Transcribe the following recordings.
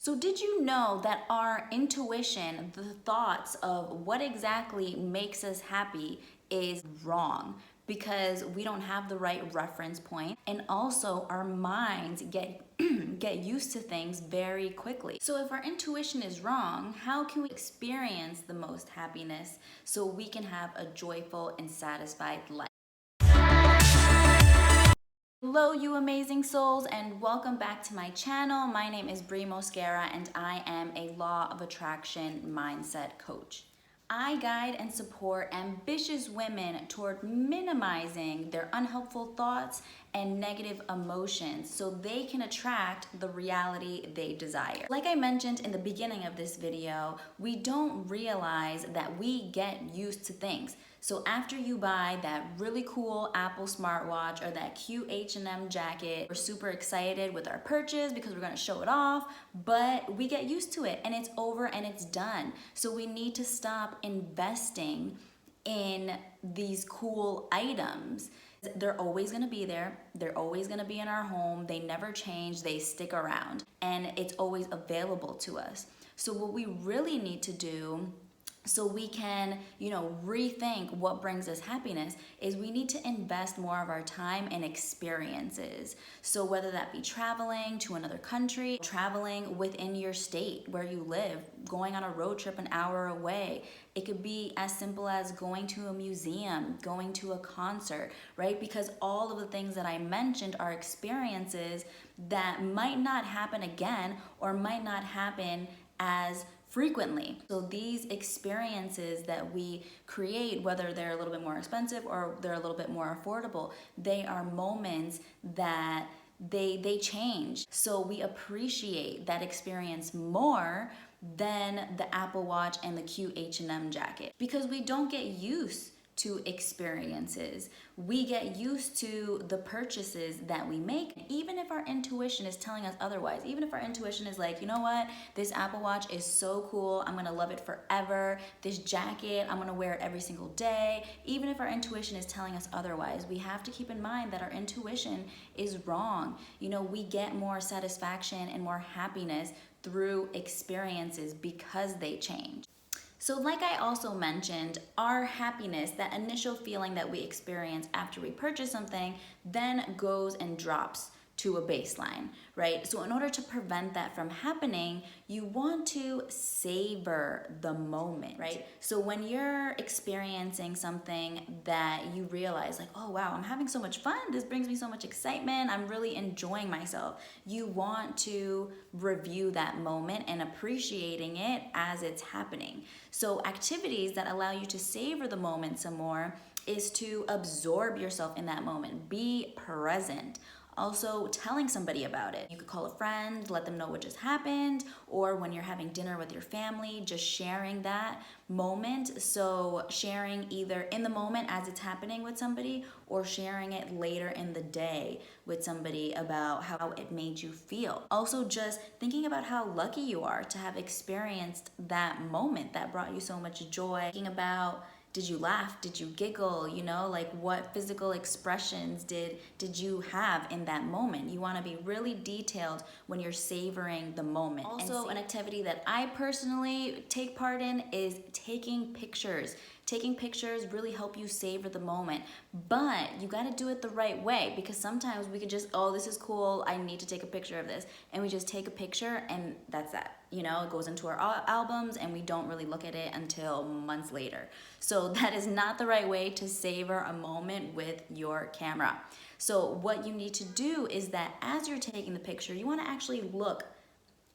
So did you know that our intuition, the thoughts of what exactly makes us happy, is wrong? Because we don't have the right reference point, and also our minds get get used to things very quickly. So if our intuition is wrong, how can we experience the most happiness so we can have a joyful and satisfied life? Hello, you amazing souls, and welcome back to my channel. My name is Brie Mosquera, and I am a law of attraction mindset coach. I guide and support ambitious women toward minimizing their unhelpful thoughts and negative emotions so they can attract the reality they desire. Like I mentioned in the beginning of this video, we don't realize that we get used to things. So after you buy that really cool Apple smartwatch or that cute H&M jacket, we're super excited with our purchase because we're gonna show it off, but we get used to it and it's over and it's done. So we need to stop investing in these cool items. They're always gonna be there. They're always gonna be in our home. They never change, they stick around, and it's always available to us. So what we really need to do so we can, rethink what brings us happiness is we need to invest more of our time in experiences. So whether that be traveling to another country, traveling within your state where you live, going on a road trip an hour away. It could be as simple as going to a museum, going to a concert, right? Because all of the things that I mentioned are experiences that might not happen again or might not happen as frequently. So these experiences that we create, whether they're a little bit more expensive or they're a little bit more affordable, they are moments that they change. So we appreciate that experience more than the Apple Watch and the cute H&M jacket because we don't get used to experiences. We get used to the purchases that we make, even if our intuition is telling us otherwise. Even if our intuition is like, you know what, this Apple Watch is so cool, I'm gonna love it forever. This jacket, I'm gonna wear it every single day. Even if our intuition is telling us otherwise, we have to keep in mind that our intuition is wrong. We get more satisfaction and more happiness through experiences because they change. So like I also mentioned, our happiness, that initial feeling that we experience after we purchase something, then goes and drops to a baseline, right? So in order to prevent that from happening, you want to savor the moment, right? So when you're experiencing something that you realize like, oh wow, I'm having so much fun, this brings me so much excitement, I'm really enjoying myself, you want to review that moment and appreciating it as it's happening. So activities that allow you to savor the moment some more is to absorb yourself in that moment, be present. Also, telling somebody about it. You could call a friend, let them know what just happened, or when you're having dinner with your family, just sharing that moment. So sharing either in the moment as it's happening with somebody or sharing it later in the day with somebody about how it made you feel. Also, just thinking about how lucky you are to have experienced that moment that brought you so much joy. Thinking about, did you laugh? Did you giggle? Like what physical expressions did you have in that moment? You want to be really detailed when you're savoring the moment. Also, an activity that I personally take part in is taking pictures. Taking pictures really help you savor the moment, but you got to do it the right way because sometimes we could just, oh, this is cool, I need to take a picture of this, and we just take a picture and that's that. It goes into our albums and we don't really look at it until months later. So that is not the right way to savor a moment with your camera. So what you need to do is that as you're taking the picture, you want to actually look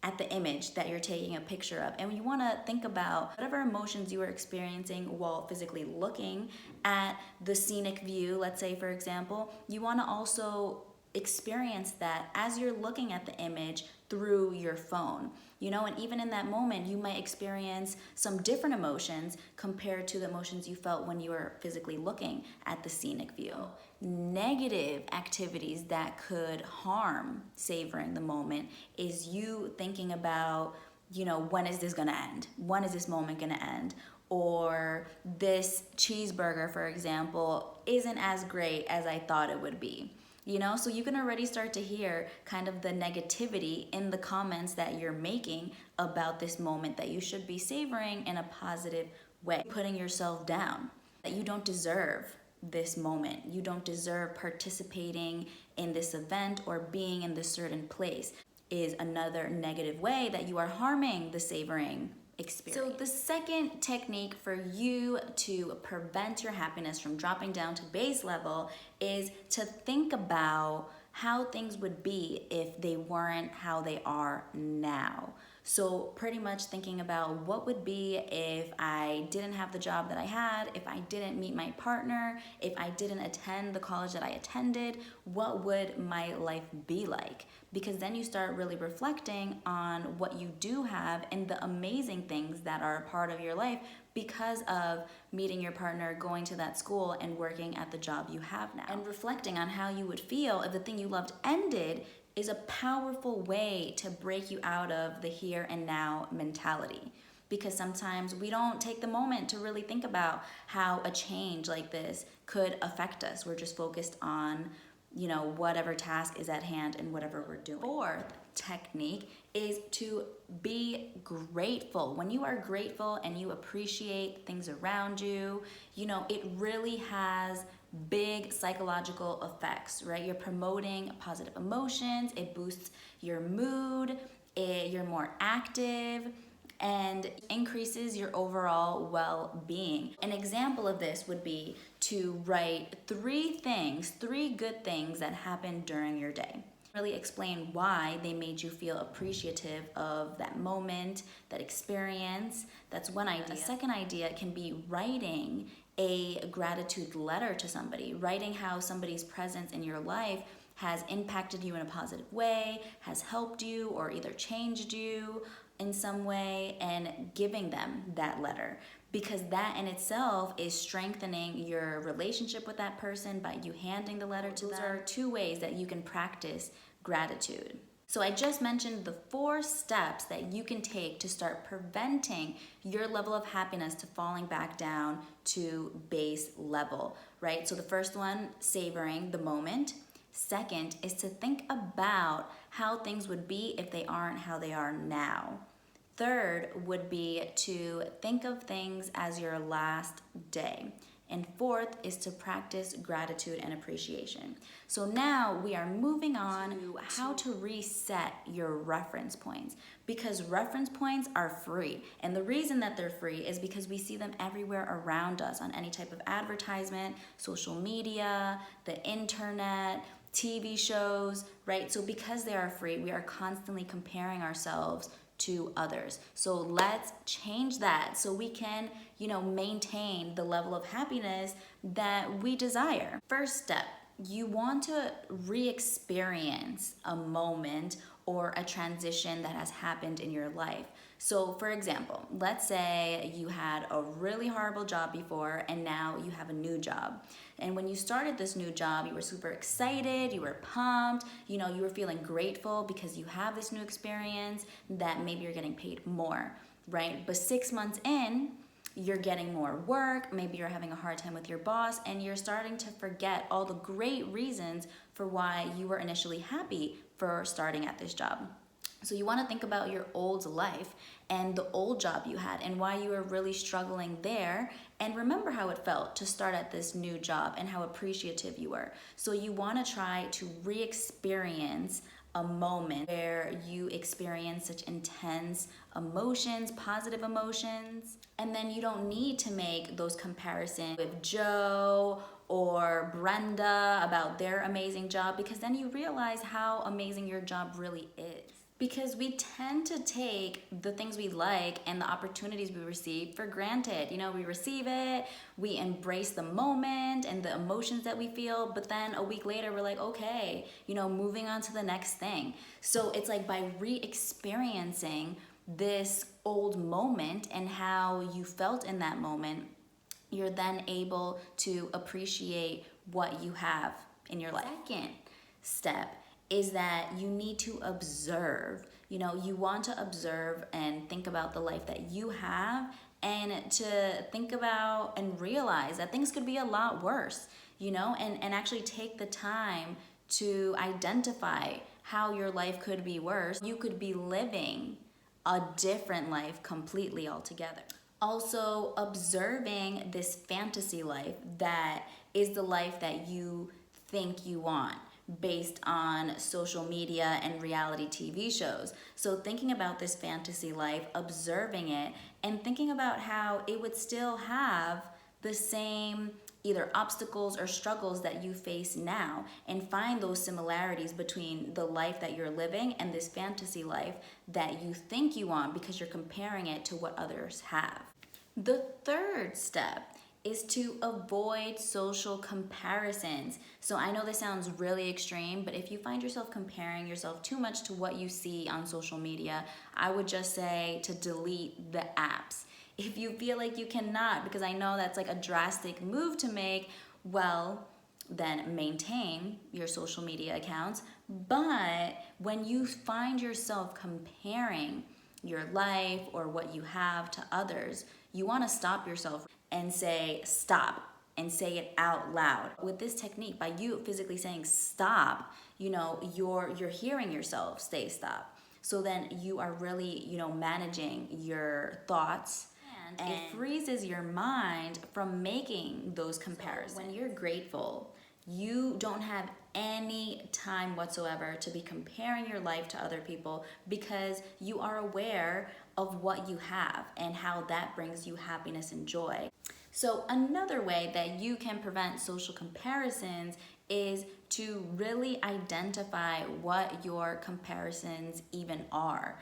at the image that you're taking a picture of, and you want to think about whatever emotions you are experiencing while physically looking at the scenic view. Let's say, for example, you want to also experience that as you're looking at the image through your phone. And even in that moment, you might experience some different emotions compared to the emotions you felt when you were physically looking at the scenic view. Negative activities that could harm savoring the moment is you thinking about, when is this gonna end? When is this moment gonna end? Or this cheeseburger, for example, isn't as great as I thought it would be. So you can already start to hear kind of the negativity in the comments that you're making about this moment that you should be savoring in a positive way, putting yourself down, that you don't deserve this moment. You don't deserve participating in this event or being in this certain place is another negative way that you are harming the savoring experience. So the second technique for you to prevent your happiness from dropping down to base level is to think about how things would be if they weren't how they are now. So pretty much thinking about what would be if I didn't have the job that I had, if I didn't meet my partner, if I didn't attend the college that I attended, what would my life be like? Because then you start really reflecting on what you do have and the amazing things that are a part of your life because of meeting your partner, going to that school, and working at the job you have now. And reflecting on how you would feel if the thing you loved ended is a powerful way to break you out of the here and now mentality. Because sometimes we don't take the moment to really think about how a change like this could affect us. We're just focused on whatever task is at hand and whatever we're doing. Fourth technique is to be grateful. When you are grateful and you appreciate things around you, it really has big psychological effects, right? You're promoting positive emotions, it boosts your mood, you're more active, and increases your overall well-being. An example of this would be to write three good things that happened during your day. Really explain why they made you feel appreciative of that moment, that experience. That's one idea. A second idea can be writing a gratitude letter to somebody, writing how somebody's presence in your life has impacted you in a positive way, has helped you, or either changed you in some way, and giving them that letter, because that in itself is strengthening your relationship with that person by you handing the letter to them. Those are two ways that you can practice gratitude. So I just mentioned the 4 steps that you can take to start preventing your level of happiness to falling back down to base level, right? So the first one, savoring the moment. Second is to think about how things would be if they aren't how they are now. Third would be to think of things as your last day. And fourth is to practice gratitude and appreciation. So now we are moving on to how to reset your reference points, because reference points are free. And the reason that they're free is because we see them everywhere around us on any type of advertisement, social media, the internet, TV shows, right? So because they are free, we are constantly comparing ourselves to others. So let's change that so we can, maintain the level of happiness that we desire. First step, you want to re-experience a moment or a transition that has happened in your life. So for example, let's say you had a really horrible job before and now you have a new job. And when you started this new job, you were super excited, you were pumped, you were feeling grateful because you have this new experience that maybe you're getting paid more, right? But 6 months in, you're getting more work, maybe you're having a hard time with your boss, and you're starting to forget all the great reasons for why you were initially happy for starting at this job. So you want to think about your old life and the old job you had and why you were really struggling there, and remember how it felt to start at this new job and how appreciative you were. So you want to try to re-experience a moment where you experience such intense emotions, positive emotions, and then you don't need to make those comparisons with Joe or Brenda about their amazing job, because then you realize how amazing your job really is. Because we tend to take the things we like and the opportunities we receive for granted. We receive it, we embrace the moment and the emotions that we feel, but then a week later we're like, okay, moving on to the next thing. So it's like by re-experiencing this old moment and how you felt in that moment, you're then able to appreciate what you have in your life. Second step is that you need to observe. You want to observe and think about the life that you have, and to think about and realize that things could be a lot worse, and actually take the time to identify how your life could be worse. You could be living a different life completely altogether. Also, observing this fantasy life that is the life that you think you want based on social media and reality TV shows. So thinking about this fantasy life, observing it, and thinking about how it would still have the same either obstacles or struggles that you face now, and find those similarities between the life that you're living and this fantasy life that you think you want because you're comparing it to what others have. The third step is to avoid social comparisons. So I know this sounds really extreme, but if you find yourself comparing yourself too much to what you see on social media, I would just say to delete the apps. If you feel like you cannot, because I know that's like a drastic move to make, well, then maintain your social media accounts. But when you find yourself comparing your life or what you have to others, you want to stop yourself and say stop, and say it out loud. With this technique, by you physically saying stop, you're hearing yourself say stop. So then you are really, managing your thoughts, and it freezes your mind from making those comparisons. So when you're grateful, you don't have any time whatsoever to be comparing your life to other people, because you are aware of what you have and how that brings you happiness and joy. So another way that you can prevent social comparisons is to really identify what your comparisons even are.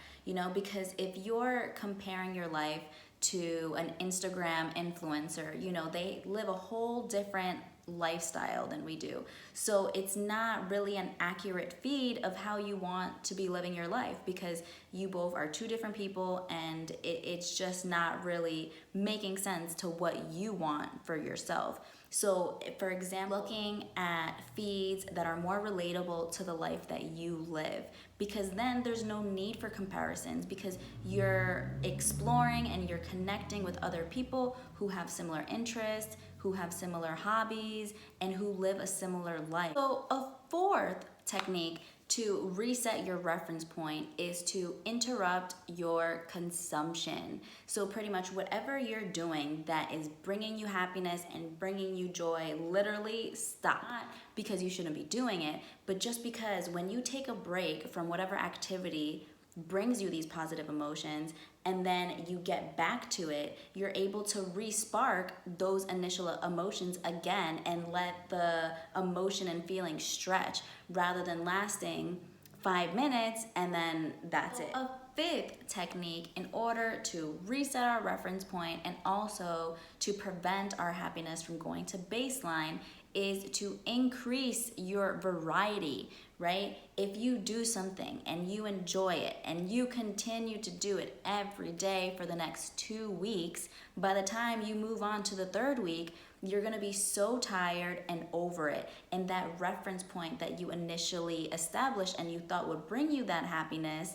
Because if you're comparing your life to an Instagram influencer, they live a whole different lifestyle than we do. So it's not really an accurate feed of how you want to be living your life, because you both are two different people, and it's just not really making sense to what you want for yourself. So for example, looking at feeds that are more relatable to the life that you live, because then there's no need for comparisons, because you're exploring and you're connecting with other people who have similar interests, who have similar hobbies, and who live a similar life. So a fourth technique to reset your reference point is to interrupt your consumption. So pretty much whatever you're doing that is bringing you happiness and bringing you joy, literally stop. Not because you shouldn't be doing it, but just because when you take a break from whatever activity brings you these positive emotions, and then you get back to it, you're able to re-spark those initial emotions again and let the emotion and feeling stretch, rather than lasting 5 minutes and then that's it. A fifth technique in order to reset our reference point and also to prevent our happiness from going to baseline is to increase your variety, right? If you do something and you enjoy it and you continue to do it every day for the next 2 weeks, by the time you move on to the third week, you're gonna be so tired and over it. And that reference point that you initially established and you thought would bring you that happiness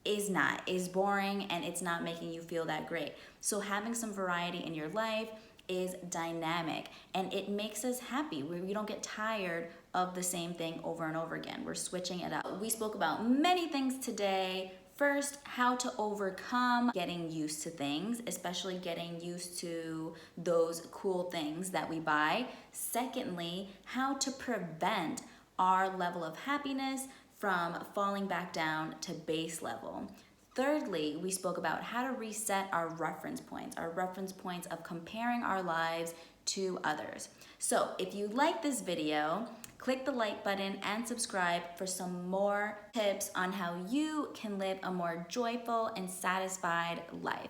is boring, and it's not making you feel that great. So having some variety in your life is dynamic, and it makes us happy. We don't get tired of the same thing over and over again. We're switching it up. We spoke about many things today. First, how to overcome getting used to things, especially getting used to those cool things that we buy. Secondly, how to prevent our level of happiness from falling back down to base level. Thirdly, we spoke about how to reset our reference points of comparing our lives to others. So if you like this video, click the like button and subscribe for some more tips on how you can live a more joyful and satisfied life.